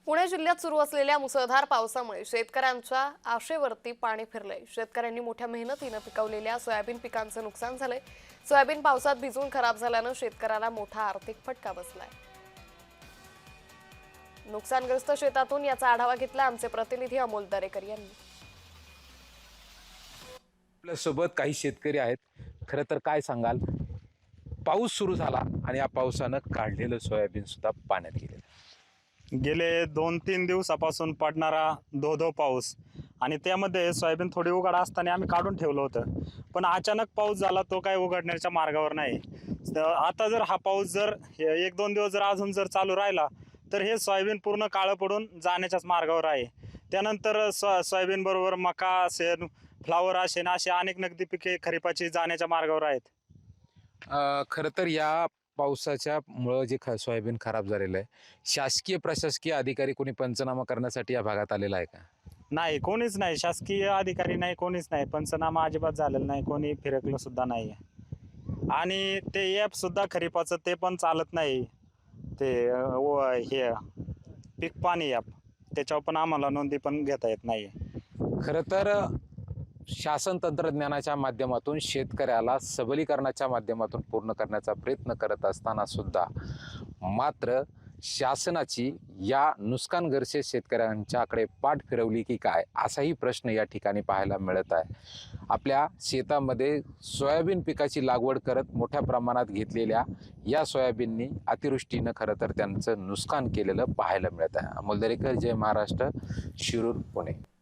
पुणे जिल्ह्यात सुरू असलेल्या मुसळधार पावसामुळे शेतकऱ्यांच्या आशेवरती पाणी फिरलंय। शेतकऱ्यांनी मोठ्या मेहनतीने पिकवलेल्या सोयाबीन पिकांचं नुकसान झालंय। सोयाबीन पावसात भिजून खराब झाल्यानं शेतकऱ्याला मोठा आर्थिक फटका बसलाय। नुकसानग्रस्त शेतातून याचा आढावा घेतला आमचे प्रतिनिधी अमोल दरेकर यांनी। आपल्या सोबत काही शेतकरी आहेत। खरं तर काय सांगाल, पाऊस सुरू झाला आणि या पावसानं काढलेलं सोयाबीन सुद्धा पाण्यात गेलेलं। गेले 2-3 दिवसापासून पडणारा धो-धो पाऊस आणि त्यामध्ये सोयाबीन थोडी उघड असताना आम्ही काढून ठेवलं होतं, पण अचानक पाऊस झाला, तो काय उघडण्याच्या मार्गावर नाही। आता जर हा पाऊस जर 1-2 दिवस जर अजून जर चालू राहिला तर हे सोयाबीन पूर्ण काळं पडून जाण्याच्याच मार्गावर आहे। त्यानंतर सोयाबीन बरोबर मका असेल, फ्लावर असेल, असे अनेक नगदी पिके खरीपाची जाण्याच्या मार्गावर आहेत। खरं तर या पावसाच्या मुळे जे सोयाबीन खराब झालेलं आहे, शासकीय प्रशासकीय अधिकारी कोणी पंचनामा करण्यासाठी या भागात आलेला आहे का? नाही, कोणीच नाही, शासकीय अधिकारी नाही, कोणीच नाही, पंचनामा अजिबात झालेला नाही, कोणी फिरकलं सुद्धा नाही। आणि ते ॲप सुद्धा खरीपाचं ते पण चालत नाही, ते हे पीक पाणी ॲप, त्याच्यावर पण आम्हाला नोंदी पण घेता येत नाही। खरं तर शासन तंत्रज्ञानाच्या माध्यमातून शेतकऱ्याला सबलीकरणाच्या माध्यमातून पूर्ण करण्याचा प्रयत्न करत असताना सुद्धा मात्र शासनाची या नुकसानग्रस्त शेतकऱ्यांच्याकडे पाठ फिरवली की काय, असाही प्रश्न या ठिकाणी पाहायला मिळत आहे। आपल्या शेतामध्ये सोयाबीन पिकाची लागवड करत मोठ्या प्रमाणात घेतलेल्या या सोयाबीननी अतिवृष्टीनं खरं तर त्यांचं नुकसान केलेलं पाहायला मिळत आहे। अमोल दरेकर, जय महाराष्ट्र, शिरूर, पुणे।